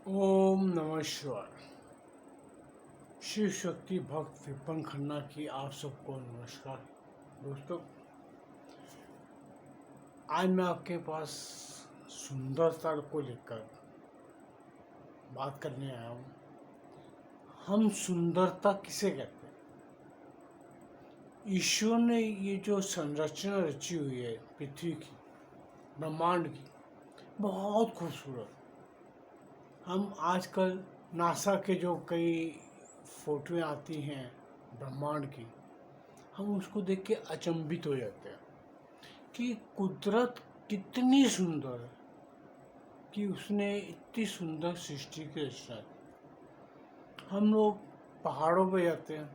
ओम नमः शिवाय। शिव शक्ति भक्त विपन खन्ना की आप सबको नमस्कार। दोस्तों, आज मैं आपके पास सुंदरता को लेकर बात करने आया हूँ। हम सुंदरता किसे कहते हैं? ईश्वर ने ये जो संरचना रची हुई है पृथ्वी की, ब्रह्मांड की, बहुत खूबसूरत। हम आजकल नासा के जो कई फोटोएं आती हैं ब्रह्मांड की, हम उसको देख के अचंभित हो जाते हैं कि कुदरत कितनी सुंदर है, कि उसने इतनी सुंदर सृष्टि की रचना की। हम लोग पहाड़ों पे जाते हैं,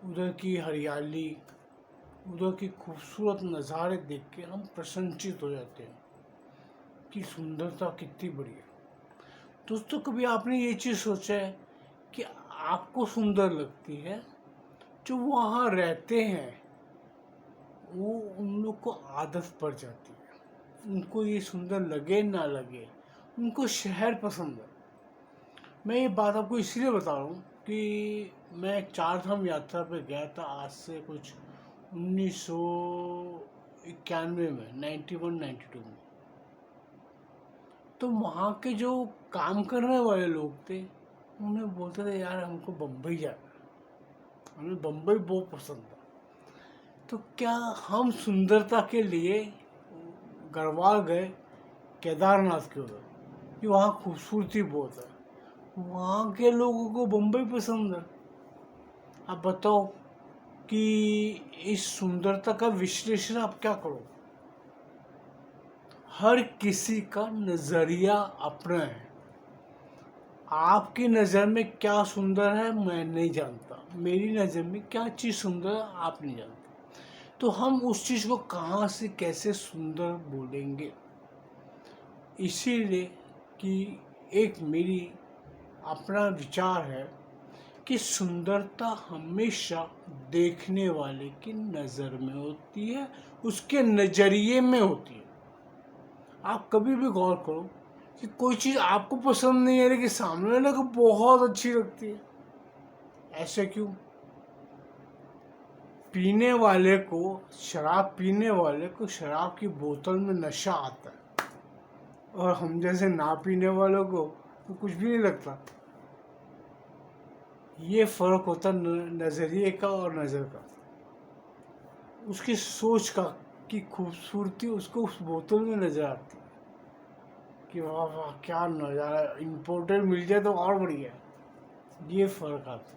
उधर की हरियाली, उधर की खूबसूरत नज़ारे देख के हम प्रसन्नचित हो जाते हैं कि सुंदरता कितनी बड़ी है। दोस्तों, कभी आपने ये चीज़ सोचा है कि आपको सुंदर लगती है, जो वहाँ रहते हैं वो उन लोग को आदत पड़ जाती है, उनको ये सुंदर लगे ना लगे, उनको शहर पसंद है। मैं ये बात आपको इसलिए बता रहा हूँ कि मैं चार धाम यात्रा पे गया था आज से कुछ 1991 में, 91-92 में। तो वहाँ के जो काम करने वाले लोग थे, उन्हें बोलते थे यार हमको बम्बई जाना है, हमें बम्बई बहुत पसंद था। तो क्या हम सुंदरता के लिए गढ़वाल गए, केदारनाथ के उधर, कि वहाँ खूबसूरती बहुत है, वहाँ के लोगों को बम्बई पसंद है। आप बताओ कि इस सुंदरता का विश्लेषण आप क्या करो? हर किसी का नज़रिया अपना है। आपकी नज़र में क्या सुंदर है मैं नहीं जानता, मेरी नज़र में क्या चीज़ सुंदर है आप नहीं जानते। तो हम उस चीज़ को कहाँ से कैसे सुंदर बोलेंगे? इसीलिए कि एक मेरी अपना विचार है कि सुंदरता हमेशा देखने वाले की नज़र में होती है, उसके नज़रिए में होती है। आप कभी भी गौर करो कि कोई चीज़ आपको पसंद नहीं है लेकिन सामने वाले को बहुत अच्छी लगती है। ऐसे क्यों? शराब पीने वाले को शराब की बोतल में नशा आता है, और हम जैसे ना पीने वालों को तो कुछ भी नहीं लगता। ये फ़र्क होता नज़रिए का और नज़र का, उसकी सोच का, कि खूबसूरती उसको उस बोतल में नज़र आती है कि वाह वाह क्या नज़ारा, इम्पोर्टेड मिल जाए तो और बढ़िया। ये फ़र्क आता है।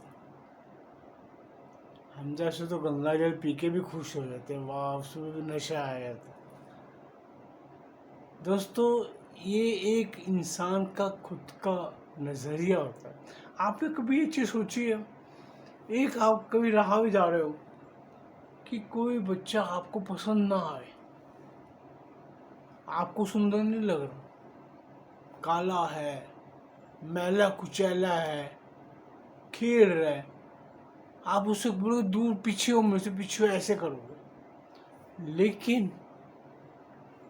हम जैसे तो गंगा जल पी के भी खुश हो जाते हैं, वाह उसमें भी नशा आ जाता है। दोस्तों, ये एक इंसान का खुद का नज़रिया होता है। आपने कभी ये चीज़ सोची है? एक आप कभी राह भी जा रहे हो कि कोई बच्चा आपको पसंद ना आए, आपको सुंदर नहीं लग रहा, काला है, मैला कुचैला है, खेल रहा है, आप उससे बोलोगे दूर पीछे हो, मुझसे पीछे हो, ऐसे करोगे। लेकिन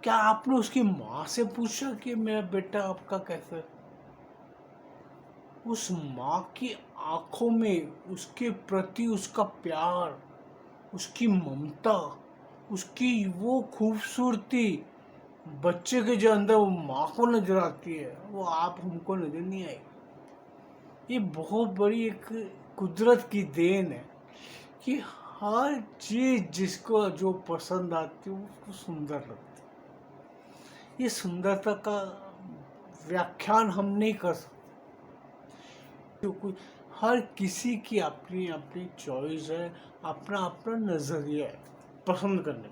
क्या आपने उसकी माँ से पूछा कि मेरा बेटा आपका कैसा है? उस माँ की आंखों में उसके प्रति उसका प्यार, उसकी ममता, उसकी वो खूबसूरती, बच्चे के जो अंदर वो माँ को नजर आती है, वो आप हमको नजर नहीं आई। ये बहुत बड़ी एक कुदरत की देन है कि हर चीज जिसको जो पसंद आती है उसको सुंदर लगती है। ये सुंदरता का व्याख्यान हम नहीं कर सकते, क्योंकि हर किसी की अपनी अपनी चॉइस है, अपना अपना नजरिया है पसंद करने का।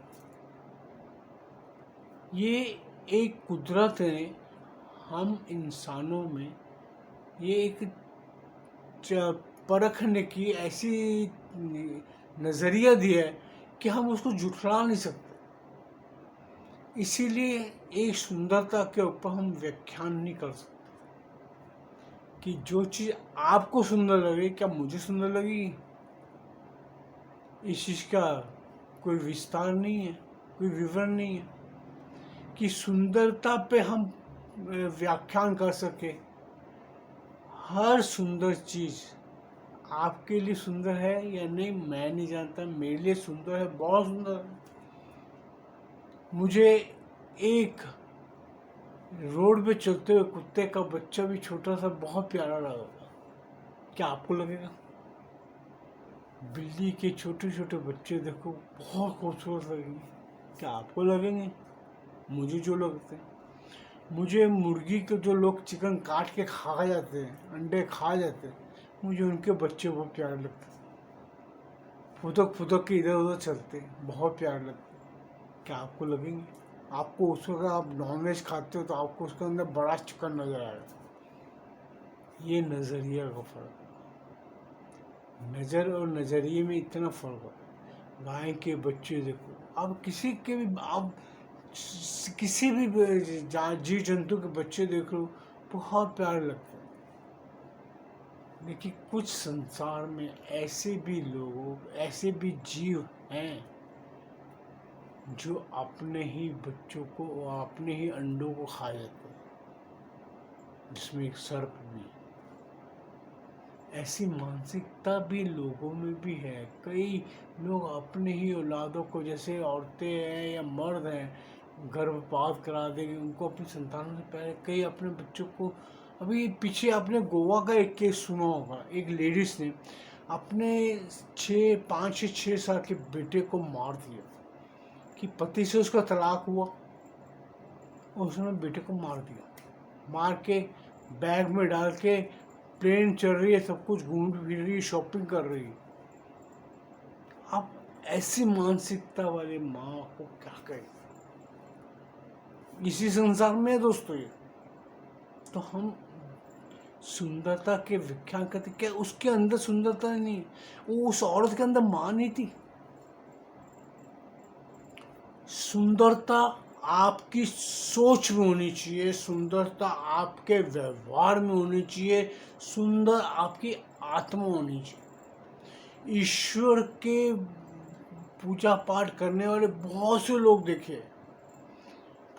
ये एक कुदरत है, हम इंसानों में ये एक परखने की ऐसी नज़रिया दिया है कि हम उसको जुटला नहीं सकते। इसीलिए एक सुंदरता के ऊपर हम व्याख्यान नहीं कर सकते कि जो चीज़ आपको सुंदर लगे क्या मुझे सुंदर लगेगी। इस चीज़ का कोई विस्तार नहीं है, कोई विवरण नहीं है कि सुंदरता पे हम व्याख्यान कर सके हर सुंदर चीज़ आपके लिए सुंदर है या नहीं मैं नहीं जानता, मेरे लिए सुंदर है, बहुत सुंदर है। मुझे एक रोड पे चलते हुए कुत्ते का बच्चा भी छोटा सा बहुत प्यारा लगा था। क्या आपको लगेगा? बिल्ली के छोटे छोटे बच्चे देखो बहुत खूबसूरत लगेंगे। क्या आपको लगेंगे? मुझे जो लगते हैं, मुझे मुर्गी के जो लोग चिकन काट के खा जाते हैं, अंडे खा जाते हैं, मुझे उनके बच्चे बहुत प्यारे लगते हैं। फुदक फुदक के इधर उधर चलते हैं, बहुत प्यारे लगते हैं। क्या आपको लगेंगे? आपको उसको अगर आप नॉनवेज खाते हो तो आपको उसके अंदर बड़ा चिकन नजर आएगा। ये नज़रिया का फर्क, नज़र और नज़रिए में इतना फर्क है। गाय के बच्चे देखो, आप किसी के भी आप किसी भी जीव जंतु के बच्चे देख लो, बहुत प्यारे लगते हैं। लेकिन कुछ संसार में ऐसे भी लोग, ऐसे भी जीव हैं जो अपने ही बच्चों को और अपने ही अंडों को खा जाते हैं, जिसमें एक सर्प भी। ऐसी मानसिकता भी लोगों में भी है। कई लोग अपने ही औलादों को, जैसे औरतें हैं या मर्द हैं, गर्भपात करा देंगे उनको अपनी संतानों से पहले। कई अपने बच्चों को, अभी पीछे आपने गोवा का एक केस सुना होगा, एक लेडीज ने अपने 5 से 6 साल के बेटे को मार दिया कि पति से उसका तलाक हुआ और उसने बेटे को मार दिया। मार के बैग में डाल के प्लेन चल रही है, सब कुछ घूम फिर रही है, शॉपिंग कर रही है। आप ऐसी मानसिकता वाले माँ को क्या कहें? इसी संसार में है दोस्तों ये। तो हम सुंदरता के व्याख्यान करते, क्या उसके अंदर सुंदरता नहीं? वो उस औरत के अंदर माँ नहीं थी? सुंदरता आपकी सोच में होनी चाहिए, सुंदरता आपके व्यवहार में होनी चाहिए, सुंदर आपकी आत्मा होनी चाहिए। ईश्वर के पूजा पाठ करने वाले बहुत से लोग देखे,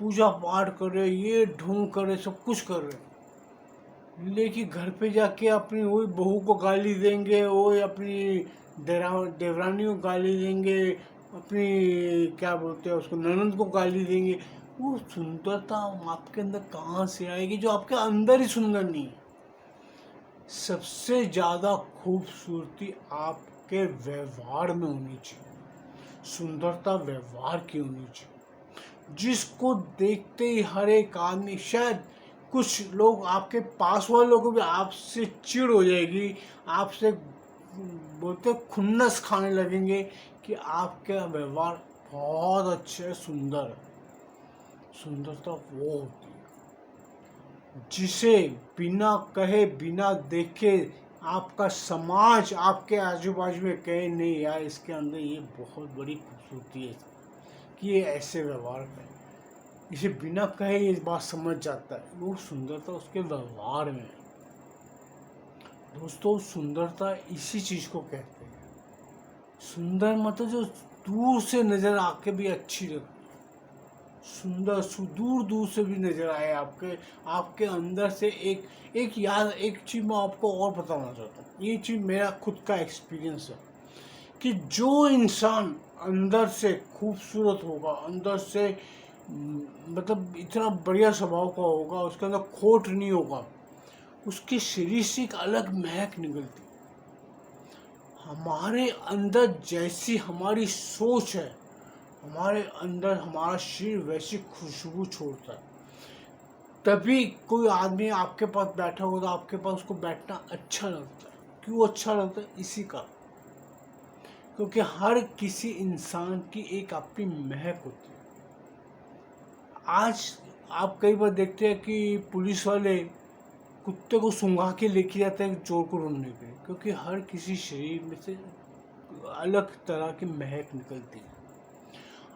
पूजा पाठ कर रहे, ये ढोंग कर रहे, सब कुछ कर रहे, लेकिन घर पे जाके अपनी वही बहू को गाली देंगे, वही अपनी देवरानी को गाली देंगे, अपनी क्या बोलते हैं उसको, ननद को गाली देंगे। वो सुंदरता आपके अंदर कहाँ से आएगी जो आपके अंदर ही सुंदर नहीं है? सबसे ज़्यादा खूबसूरती आपके व्यवहार में होनी चाहिए। सुंदरता व्यवहार की होनी चाहिए, जिसको देखते ही हर एक आदमी, शायद कुछ लोग आपके पास वाले लोगों को भी आपसे चिढ़ हो जाएगी, आपसे बोलते खुन्नस खाने लगेंगे कि आपका व्यवहार बहुत अच्छा है, सुंदर है। सुंदरता वो होती है जिसे बिना कहे बिना देखे आपका समाज आपके आजू बाजू में कहे, नहीं यार इसके अंदर ये बहुत बड़ी खूबसूरती है कि ये ऐसे व्यवहार करे, इसे बिना कहे ये बात समझ जाता है। वो सुंदरता उसके व्यवहार में है। दोस्तों, सुंदरता इसी चीज़ को कहते हैं। सुंदर मतलब जो दूर से नज़र आके भी अच्छी लगती, सुंदर दूर दूर से भी नजर आए आपके अंदर से एक चीज़ मैं आपको और बताना चाहता हूँ। ये चीज़ मेरा खुद का एक्सपीरियंस है कि जो इंसान अंदर से खूबसूरत होगा, अंदर से मतलब इतना बढ़िया स्वभाव का होगा, उसके अंदर खोट नहीं होगा, उसके शरीर से एक अलग महक निकलती। हमारे अंदर जैसी हमारी सोच है, हमारे अंदर हमारा शरीर वैसी खुशबू छोड़ता है। तभी कोई आदमी आपके पास बैठा होगा तो आपके पास उसको बैठना अच्छा लगता है। क्यों अच्छा लगता है? इसी का, क्योंकि हर किसी इंसान की एक अपनी महक होती है। आज आप कई बार देखते हैं कि पुलिस वाले कुत्ते को सूंघा के लेके जाते हैं चोर को ढूंढने के लिए, क्योंकि हर किसी शरीर में से अलग तरह की महक निकलती है।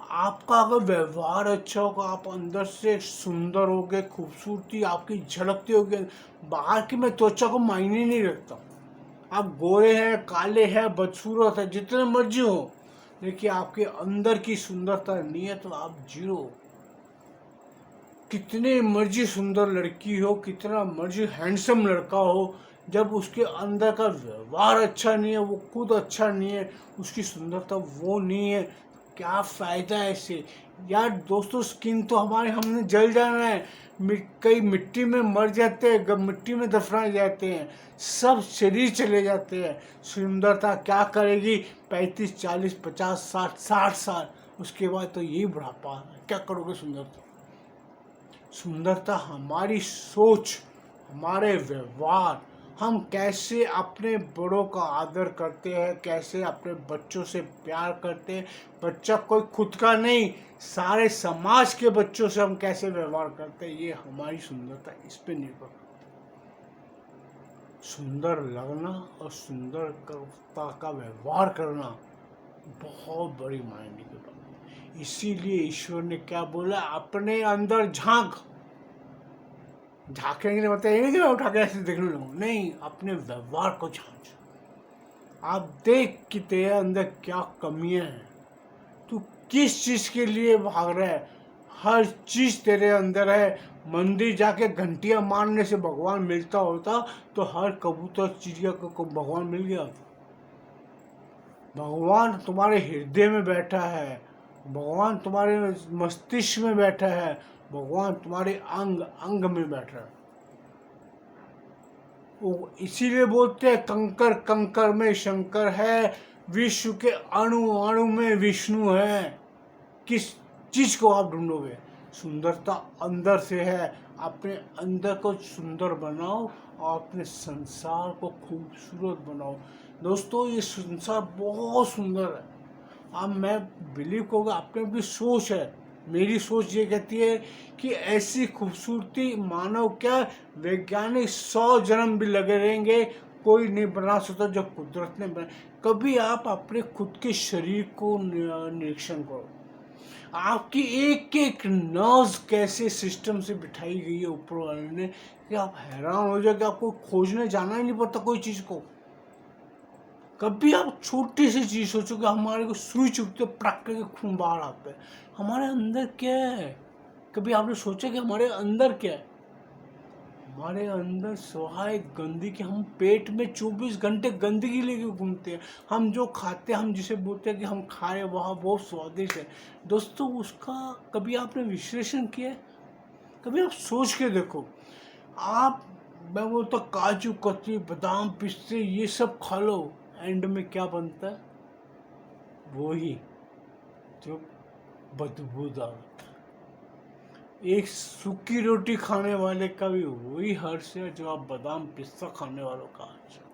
आपका अगर व्यवहार अच्छा होगा, आप अंदर से सुंदर होगे, खूबसूरती आपकी झलकती होगी। बाहर की मैं त्वचा को मायने नहीं रखता, आप गोरे हैं, काले हैं, बदसूरत है, जितने मर्जी हो, लेकिन आपके अंदर की सुंदरता नहीं है तो आप जीरो। कितने मर्जी सुंदर लड़की हो, कितना मर्जी हैंडसम लड़का हो, जब उसके अंदर का व्यवहार अच्छा नहीं है, वो खुद अच्छा नहीं है, उसकी सुंदरता वो नहीं है, क्या फ़ायदा है इससे। यार दोस्तों, स्किन तो हमारे, हमने जल जाना है, कई मिट्टी में मर जाते हैं, मिट्टी में दफना जाते हैं, सब शरीर चले जाते हैं। सुंदरता क्या करेगी 35 40 50 60 साल, उसके बाद तो यही बुढ़ापा, क्या करोगे सुंदरता। सुंदरता हमारी सोच, हमारे व्यवहार, हम कैसे अपने बड़ों का आदर करते हैं, कैसे अपने बच्चों से प्यार करते हैं। बच्चा कोई खुद का नहीं, सारे समाज के बच्चों से हम कैसे व्यवहार करते हैं, ये हमारी सुंदरता इस पे निर्भर। सुंदर लगना और सुंदरता का व्यवहार करना बहुत बड़ी मायने की बात है। इसीलिए ईश्वर ने क्या बोला, अपने अंदर झांक। झांकेंगे नहीं मतलब ये नहीं कि मैं उठा के ऐसे देखने लगूँ, नहीं, अपने व्यवहार को झांक। आप देख कि तेरे अंदर क्या कमियां हैं, तू किस चीज के लिए भाग रहा है। हर चीज तेरे अंदर है। मंदिर जाके घंटियां मारने से भगवान मिलता होता तो हर कबूतर चिड़िया को भगवान मिल गया होता। भगवान तुम्हारे हृदय में बैठा है, भगवान तुम्हारे मस्तिष्क में बैठा है, भगवान तुम्हारे अंग अंग में बैठा है। वो इसीलिए बोलते हैं कंकर कंकर में शंकर है, विश्व के अणु अणु में विष्णु है। किस चीज को आप ढूंढोगे, सुंदरता अंदर से है। अपने अंदर को सुंदर बनाओ और अपने संसार को खूबसूरत बनाओ। दोस्तों, ये संसार बहुत सुंदर है। अब मैं बिलीव करूँगा, अपने अपनी सोच है। मेरी सोच ये कहती है कि ऐसी खूबसूरती मानव क्या, वैज्ञानिक 100 जन्म भी लगे रहेंगे, कोई नहीं बना सकता जो कुदरत ने बना। कभी आप अपने खुद के शरीर को निरीक्षण करो, आपकी एक एक नर्व्स कैसे सिस्टम से बिठाई गई है ऊपर वाले ने, कि आप हैरान हो जाए कि आपको खोजने जाना ही नहीं पड़ता कोई चीज़ को। कभी आप छोटी सी चीज सोचो कि हमारे को सुई चुभते पटक के खून बाहर आता है, हमारे अंदर क्या है। कभी आपने सोचा कि हमारे अंदर क्या है। हमारे अंदर सहाय गंदगी के, हम पेट में 24 घंटे गंदगी लेके घूमते हैं। हम जो खाते हैं, हम जिसे बोलते हैं कि हम खाए वह बहुत स्वादिष्ट है, दोस्तों उसका कभी आपने विश्लेषण किया है। कभी आप सोच के देखो। आप, मैं बोलता काजू कतली बादाम पिस्ते ये सब खा लो, एंड में क्या बनता है, वही जो बदबूदार होता है। एक सूखी रोटी खाने वाले का भी वही हर्ष है जो आप बादाम पिस्ता खाने वालों का हर्ष है।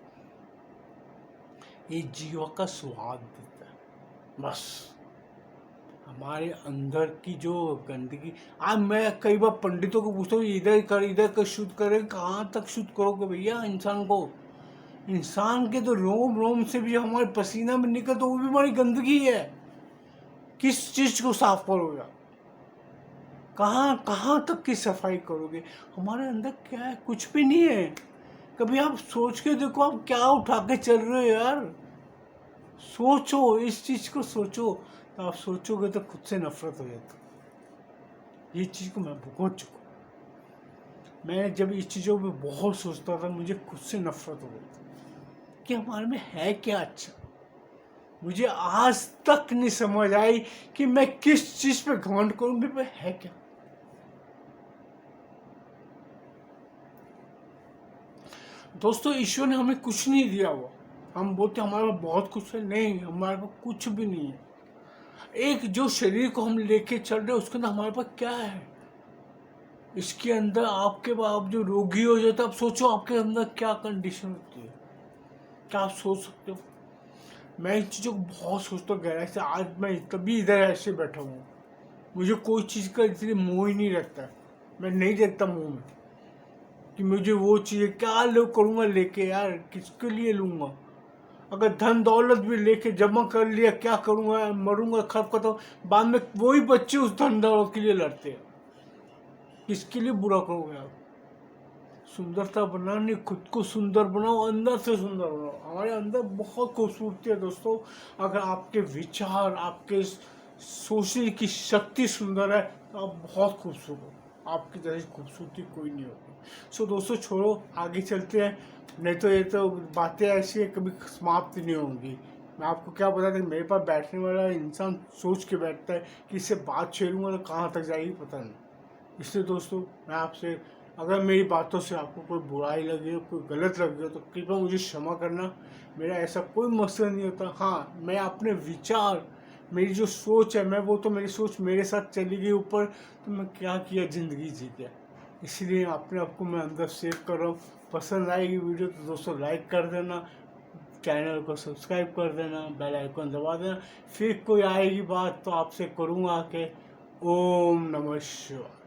ये जीवा का स्वाद देता है। बस हमारे अंदर की जो गंदगी, आज मैं कई बार पंडितों को पूछता हूँ, इधर कर शुद्ध करें, कहाँ तक शुद्ध करोगे भैया इंसान को। इंसान के तो रोम रोम से भी हमारे पसीना में निकल, तो वो भी हमारी गंदगी है। किस चीज को साफ करोगे, कहाँ कहाँ तक की सफाई करोगे। हमारे अंदर क्या है, कुछ भी नहीं है। कभी आप सोच के देखो, आप क्या उठा के चल रहे हो यार। सोचो, इस चीज को सोचो, तो आप सोचोगे तो खुद से नफरत हो जाती। ये चीज को मैं भुगत चुका। मैं जब इस चीज़ों पे बहुत सोचता था, मुझे खुद से नफरत हो गई थी कि हमारे में है क्या अच्छा। मुझे आज तक नहीं समझ आई कि मैं किस चीज पे घमंड करूं, मेरे पे है क्या। दोस्तों, ईश्वर ने हमें कुछ नहीं दिया हुआ। हम बोलते हमारे पास बहुत कुछ है, नहीं, हमारे पास कुछ भी नहीं है। एक जो शरीर को हम लेके चल रहे हैं, उसके अंदर हमारे पास क्या है। इसके अंदर आपके आप जो रोगी हो जाता है, आप सोचो आपके अंदर क्या कंडीशन होती है, क्या आप सोच सकते हो। मैं इन चीज़ों को बहुत सोचता हूँ गहराई से। आज मैं तभी इधर ऐसे बैठा हूँ, मुझे कोई चीज़ का इसलिए मोह ही नहीं रखता। मैं नहीं देखता मुंह में कि मुझे वो चाहिए, क्या लो करूँगा लेके, यार किसके लिए लूँगा। अगर धन दौलत भी लेके जमा कर लिया, क्या करूँगा, मरूंगा खप खत्म। बाद में वही बच्चे उस धन दौलत के लिए लड़ते हैं। किसके लिए बुरा करोगे आप। सुंदरता बनानी, खुद को सुंदर बनाओ, अंदर से सुंदर बनाओ। हमारे अंदर बहुत खूबसूरती है दोस्तों। अगर आपके विचार, आपके सोचने की शक्ति सुंदर है, तो आप बहुत खूबसूरत हो। आपकी जैसी खूबसूरती कोई नहीं होगी। सो दोस्तों छोड़ो, आगे चलते हैं, नहीं तो ये तो बातें ऐसी है कभी समाप्त नहीं होंगी। मैं आपको क्या बता दें, मेरे पास बैठने वाला इंसान सोच के बैठता है कि इससे बात छेड़ूंगा तो कहाँ तक जाएगी पता नहीं। इसलिए दोस्तों मैं आपसे, अगर मेरी बातों से आपको कोई बुराई लगी हो, कोई गलत लगी हो, तो कृपया मुझे क्षमा करना। मेरा ऐसा कोई मकसद नहीं होता। हाँ, मैं अपने विचार, मेरी जो सोच है, मैं वो तो मेरी सोच मेरे साथ चली गई ऊपर, तो मैं क्या किया, ज़िंदगी जी गया। इसलिए अपने आप को मैं अंदर सेव कर रहा हूँ। पसंद आएगी वीडियो तो दोस्तों लाइक कर देना, चैनल को सब्सक्राइब कर देना, बेल आइकन दबा देना। फिर कोई आएगी बात तो आपसे करूँगा आके। ओम नमः शिवाय।